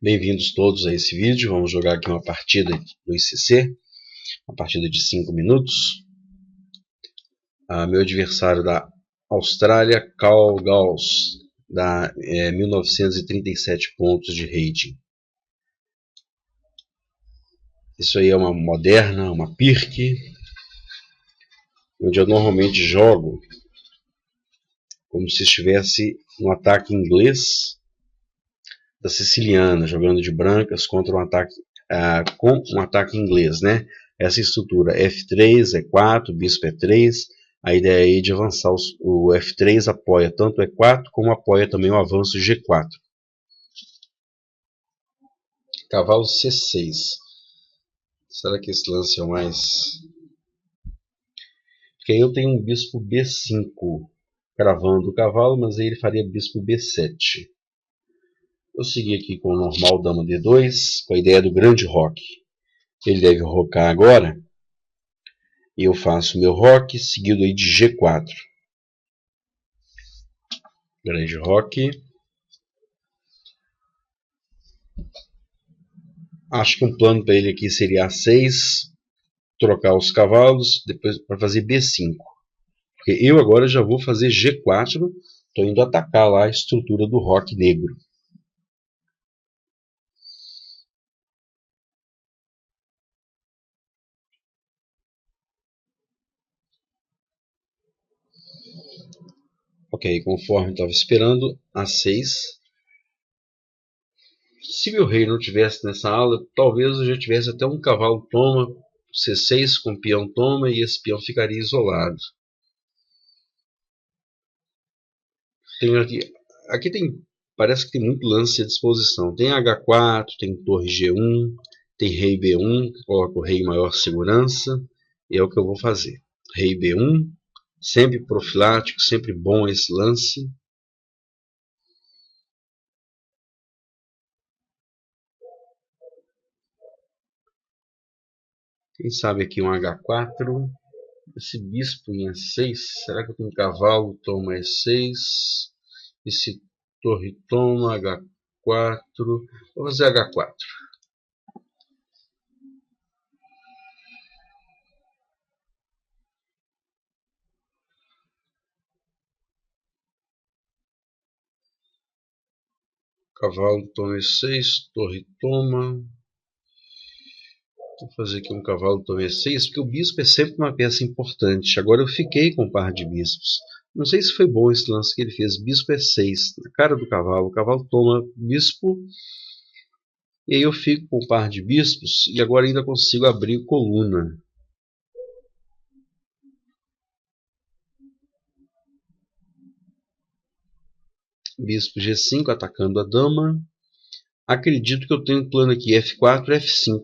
Bem-vindos todos a esse vídeo. Vamos jogar aqui uma partida no ICC, uma partida de 5 minutos. Meu adversário da Austrália, Carl Gauss, dá 1937 pontos de rating. Isso aí é uma moderna, uma Pirc, onde eu normalmente jogo como se estivesse no ataque inglês da siciliana, jogando de brancas contra um ataque com um ataque inglês, né? Essa estrutura F3, E4, bispo E3, a ideia aí de avançar o F3 apoia tanto o E4 como apoia também o avanço G4. Cavalo C6. Será que esse lance é o mais... Porque aí eu tenho um bispo B5 cravando o cavalo, mas aí ele faria bispo B7. Eu segui aqui com o normal dama D2, com a ideia do grande roque. Ele deve rocar agora. E eu faço meu roque, seguido aí de G4. Grande roque. Acho que um plano para ele aqui seria A6, trocar os cavalos, depois para fazer B5. Porque eu agora já vou fazer G4, estou indo atacar lá a estrutura do roque negro. Ok, conforme estava esperando, A6. Se meu rei não tivesse nessa ala, talvez eu já tivesse até um cavalo toma, C6 com peão toma e esse peão ficaria isolado. Tem aqui tem, parece que tem muito lance à disposição. Tem H4, tem torre G1, tem rei B1, que coloca o rei em maior segurança, e é o que eu vou fazer. Rei B1, sempre profilático, sempre bom esse lance. Quem sabe aqui um H4, esse bispo em E6, será que eu tenho cavalo, toma E6, esse torre toma, H4, vou fazer H4. Cavalo toma E6, torre toma. Vou fazer aqui um cavalo toma E6, porque o bispo é sempre uma peça importante. Agora eu fiquei com um par de bispos. Não sei se foi bom esse lance que ele fez. Bispo E6, na cara do cavalo. O cavalo toma bispo. E aí eu fico com um par de bispos. E agora ainda consigo abrir coluna. Bispo G5 atacando a dama. Acredito que eu tenho um plano aqui. F4, F5.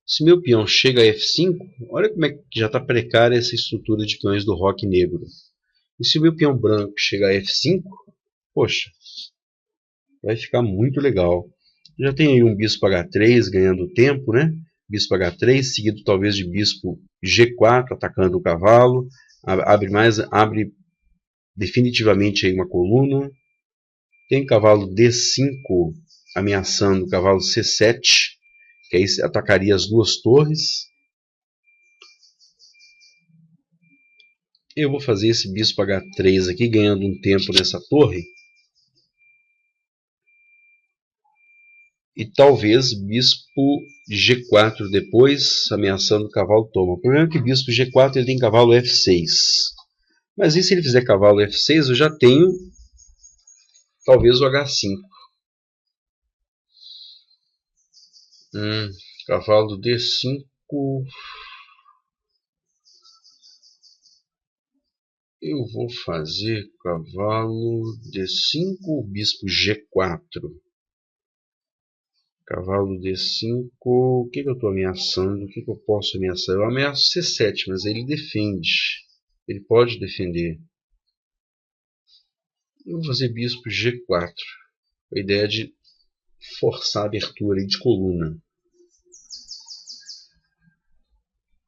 Se meu peão chega a F5, olha como é que já está precária essa estrutura de peões do roque negro. E se o meu peão branco chegar a F5, poxa, vai ficar muito legal. Já tem aí um bispo H3 ganhando tempo, né? Bispo H3, seguido talvez de bispo G4, atacando o cavalo. Abre definitivamente aí uma coluna. Tem cavalo D5 ameaçando o cavalo C7, que aí atacaria as duas torres. Eu vou fazer esse bispo H3 aqui, ganhando um tempo nessa torre. E talvez bispo G4 depois, ameaçando o cavalo toma. O problema é que bispo G4 ele tem cavalo F6. Mas e se ele fizer cavalo F6, eu já tenho talvez o H5. Cavalo D5. Eu vou fazer cavalo D5, bispo G4. Cavalo D5, o que eu estou ameaçando? O que eu posso ameaçar? Eu ameaço C7, mas ele defende. Ele pode defender. Eu vou fazer bispo G4. A ideia de forçar a abertura de coluna.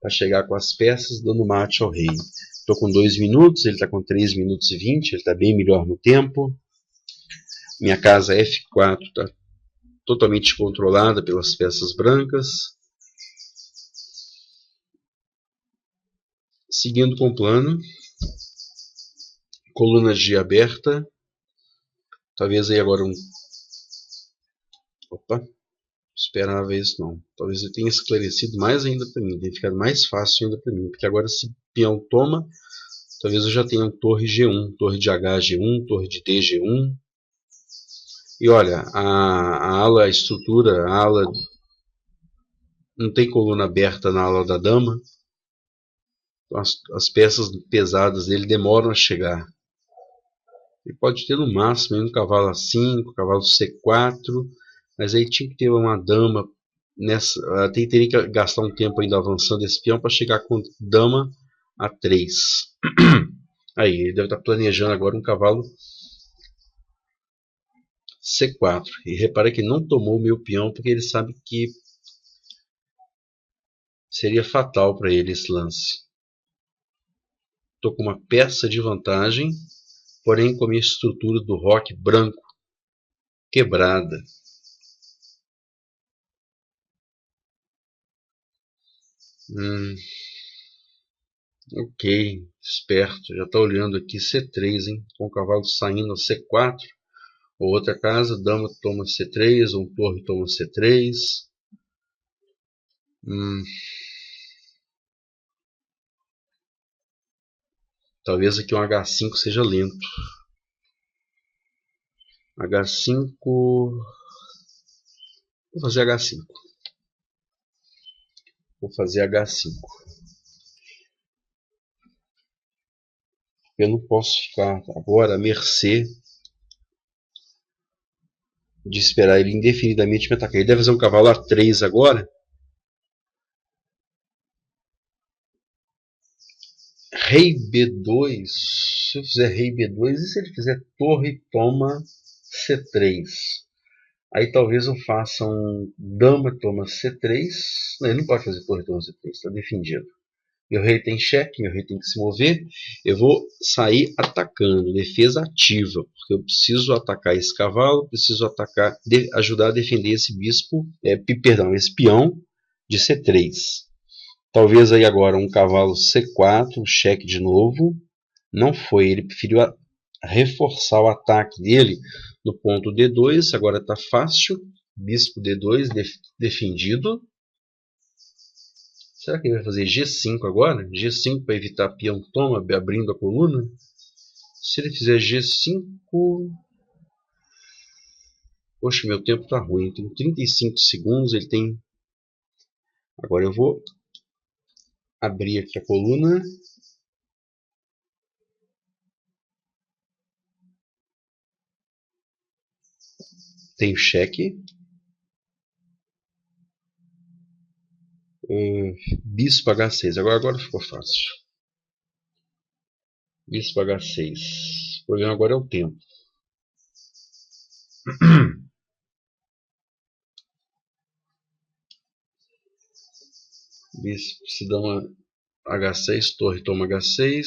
Para chegar com as peças, dando mate ao rei. Estou com 2 minutos, ele está com 3 minutos e 20, ele está bem melhor no tempo. Minha casa F4 está totalmente controlada pelas peças brancas. Seguindo com o plano, coluna G aberta, talvez aí agora opa, não esperava isso não, talvez ele tenha esclarecido mais ainda para mim, tenha ficado mais fácil ainda para mim, porque agora se peão toma, talvez eu já tenha torre G1, torre de H G1, torre de D G1, e olha, a ala, a estrutura, a ala, não tem coluna aberta na ala da dama, as peças pesadas dele demoram a chegar. Ele pode ter no máximo um cavalo A5, cavalo C4, mas aí tinha que ter uma dama nessa. Teria que gastar um tempo ainda avançando esse peão para chegar com dama A3. Aí, ele deve estar planejando agora um cavalo C4. E repara que ele não tomou o meu peão porque ele sabe que seria fatal para ele esse lance. Estou com uma peça de vantagem, porém com a minha estrutura do roque branco quebrada. Ok, esperto. Já está olhando aqui C3, hein? Com o cavalo saindo a C4. Ou outra casa, dama toma C3, ou torre toma C3. Talvez aqui um H5 seja lento. H5. Vou fazer H5. Vou fazer H5. Eu não posso ficar agora à mercê de esperar ele indefinidamente me atacar. Ele deve fazer um cavalo A3 agora. Rei B2. Se eu fizer rei B2, e se ele fizer torre toma C3? Aí talvez eu faça um dama toma C3. Não, ele não pode fazer torre toma C3, está defendido. Meu rei tem cheque, meu rei tem que se mover. Eu vou sair atacando, defesa ativa, porque eu preciso atacar esse cavalo, preciso atacar, ajudar a defender esse bispo, esse peão de C3. Talvez aí agora um cavalo C4, um cheque de novo. Não foi, ele preferiu reforçar o ataque dele no ponto D2, agora está fácil. Bispo D2 defendido. Será que ele vai fazer G5 agora? G5 para evitar peão toma, abrindo a coluna? Se ele fizer G5... Poxa, meu tempo está ruim. Tem 35 segundos, ele tem... Agora eu vou abrir aqui a coluna. Tenho cheque. Bispo H6. Agora ficou fácil. Bispo H6. O problema agora é o tempo. Bispo, se dama H6, torre toma H6.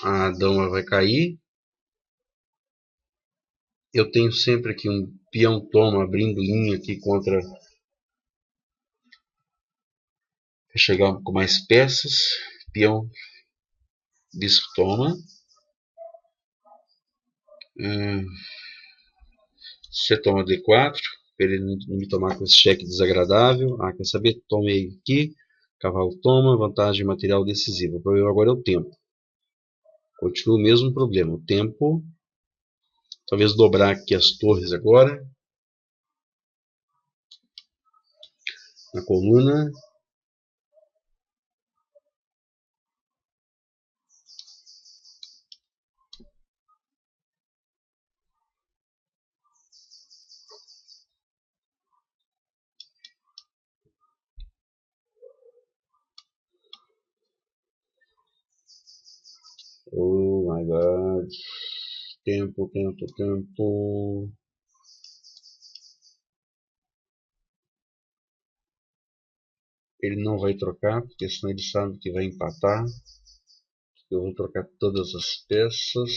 A dama vai cair. Eu tenho sempre aqui um peão toma abrindo linha aqui contra... chegar com mais peças. Peão, bispo toma. C toma D4, para ele não me tomar com esse cheque desagradável. Quer saber? Tomei aqui. Cavalo toma, vantagem material decisiva. O problema agora é o tempo. Continua o mesmo problema. O tempo. Talvez dobrar aqui as torres agora. Na coluna. Oh my god. Tempo. Ele não vai trocar, porque senão ele sabe que vai empatar. Eu vou trocar todas as peças.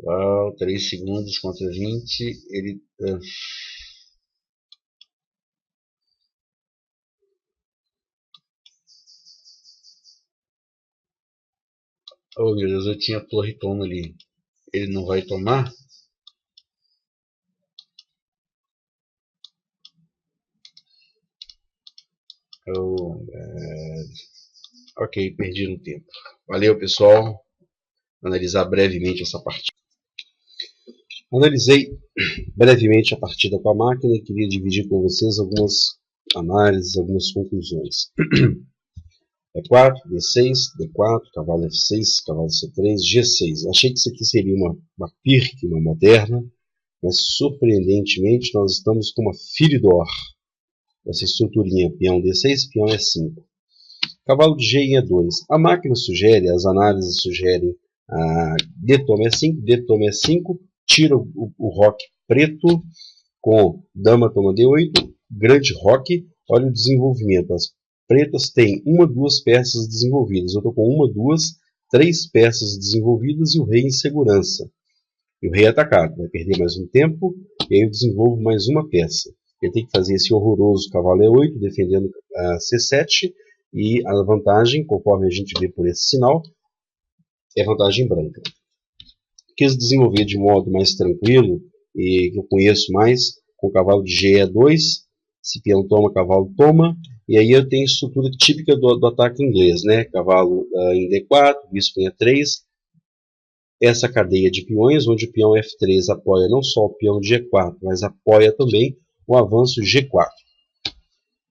Uau, 3 segundos contra 20. Ele. Oh meu Deus, eu tinha torre toma ali. Ele não vai tomar? Oh, ok, perdi no tempo. Valeu, pessoal. Analisar brevemente essa partida. Analisei brevemente a partida com a máquina e queria dividir com vocês algumas análises, algumas conclusões. E4, D6, D4, cavalo F6, cavalo C3, G6. Achei que isso aqui seria uma Pirque, uma moderna, mas surpreendentemente nós estamos com uma Philidor. Essa estruturinha, peão D6, peão E5. Cavalo de G em E2. A máquina sugere, as análises sugerem D toma E5, D toma E5, tira o roque preto com dama toma D8, grande roque. Olha o desenvolvimento. As pretas têm uma, duas peças desenvolvidas. Eu estou com uma, duas, três peças desenvolvidas e o rei em segurança. E o rei atacado. Vai perder mais um tempo e aí eu desenvolvo mais uma peça. Ele tem que fazer esse horroroso cavalo E8, defendendo a C7. E a vantagem, conforme a gente vê por esse sinal, é vantagem branca. Quis desenvolver de modo mais tranquilo e que eu conheço mais, com o cavalo de G E2, se peão toma, cavalo toma, e aí eu tenho a estrutura típica do ataque inglês, né? Cavalo em D4, bispo em E3, essa cadeia de peões, onde o peão F3 apoia não só o peão de G4, mas apoia também o avanço G4.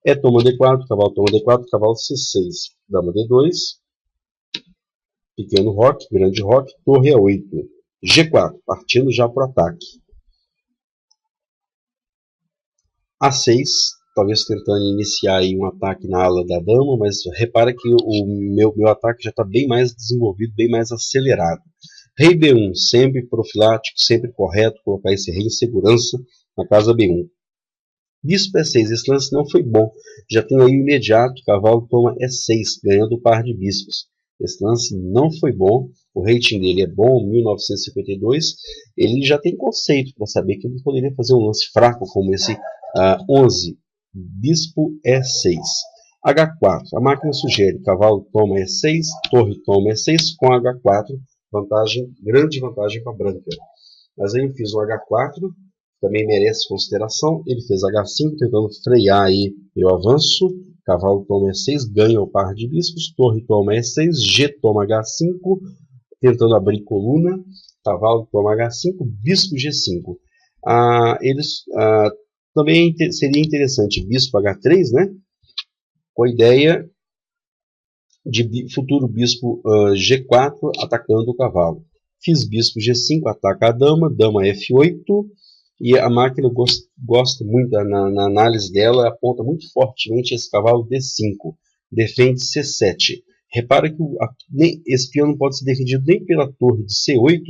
É toma D4, cavalo toma D4, cavalo C6, dama D2, pequeno roque, grande roque, torre E8, G4, partindo já para o ataque. A6, talvez tentando iniciar aí um ataque na ala da dama, mas repara que o meu ataque já está bem mais desenvolvido, bem mais acelerado. Rei B1, sempre profilático, sempre correto, colocar esse rei em segurança na casa B1. Bispo E6, esse lance não foi bom. Já tem aí o imediato, cavalo toma E6, ganhando o par de bispos. Esse lance não foi bom. O rating dele é bom, 1952. Ele já tem conceito para saber que ele poderia fazer um lance fraco como esse 11. Bispo E6. H4. A máquina sugere cavalo toma E6, torre toma E6 com H4. Vantagem, grande vantagem para a branca. Mas aí eu fiz o H4. Também merece consideração. Ele fez H5, tentando frear aí meu avanço. Cavalo toma E6, ganha o par de bispos. Torre toma E6, G toma H5, tentando abrir coluna. Cavalo toma H5, bispo G5. Também seria interessante bispo H3, né? Com a ideia de futuro bispo G4 atacando o cavalo. Fiz bispo G5, ataca a dama, dama F8. E a máquina gosta muito, na análise dela, aponta muito fortemente esse cavalo D5, defende C7. Repara que esse peão não pode ser defendido nem pela torre de C8,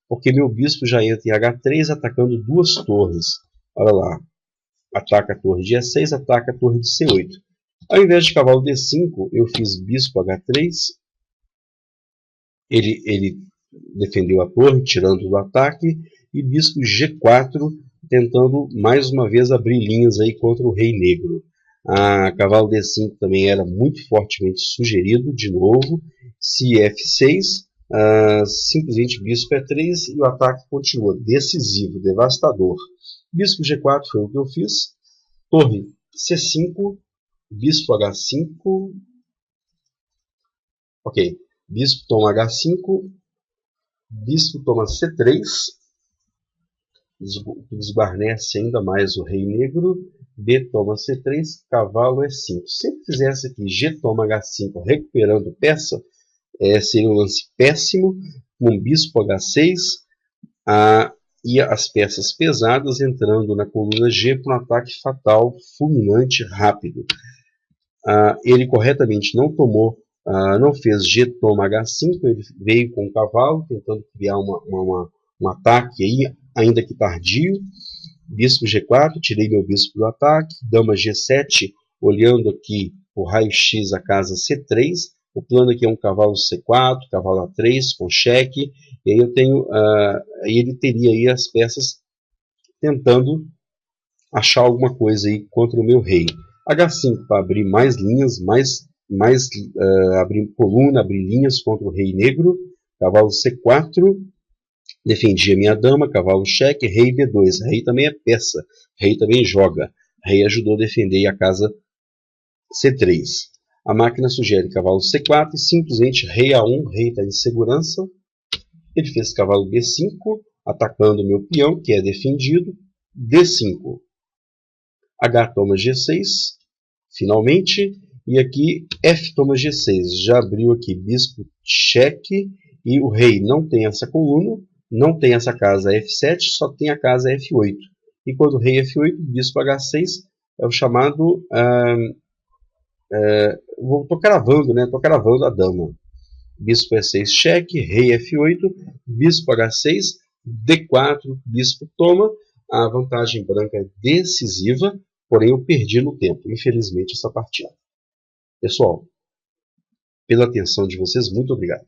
porque meu bispo já entra em H3 atacando duas torres. Olha lá, ataca a torre de E6, ataca a torre de C8. Ao invés de cavalo D5, eu fiz bispo H3, ele defendeu a torre, tirando do ataque, e bispo G4, tentando mais uma vez abrir linhas aí contra o rei negro. Cavalo D5 também era muito fortemente sugerido, de novo. Se F6, simplesmente bispo E3 e o ataque continua, decisivo, devastador. Bispo G4 foi o que eu fiz. Torre C5, bispo H5. Ok, bispo toma H5, bispo toma C3, desguarnece ainda mais o rei negro, B toma C3, cavalo E5. Se ele fizesse aqui G toma H5, recuperando peça, seria um lance péssimo, com bispo H6, e as peças pesadas entrando na coluna G para um ataque fatal, fulminante, rápido. Ele corretamente não tomou, não fez G toma H5, ele veio com o cavalo, tentando criar um ataque aí, ainda que tardio. Bispo G4, tirei meu bispo do ataque. Dama G7, olhando aqui o raio-x a casa C3. O plano aqui é um cavalo C4, cavalo A3 com cheque. E aí eu tenho, aí ele teria aí as peças tentando achar alguma coisa aí contra o meu rei. H5 para abrir mais linhas, abrir coluna, abrir linhas contra o rei negro. Cavalo C4, defendia minha dama, cavalo cheque, rei D2. Rei também é peça, rei também joga. Rei ajudou a defender a casa C3. A máquina sugere cavalo C4 e simplesmente rei A1, rei está em segurança. Ele fez cavalo B5, atacando o meu peão, que é defendido. D5. H toma G6, finalmente. E aqui F toma G6. Já abriu aqui bispo cheque. E o rei não tem essa coluna, não tem essa casa F7, só tem a casa F8. E quando o rei F8, bispo H6 é o chamado... Estou cravando, né? Estou cravando a dama. Bispo E6 cheque, rei F8, bispo H6, D4, bispo toma. A vantagem branca é decisiva, porém eu perdi no tempo, infelizmente, essa partida. Pessoal, pela atenção de vocês, muito obrigado.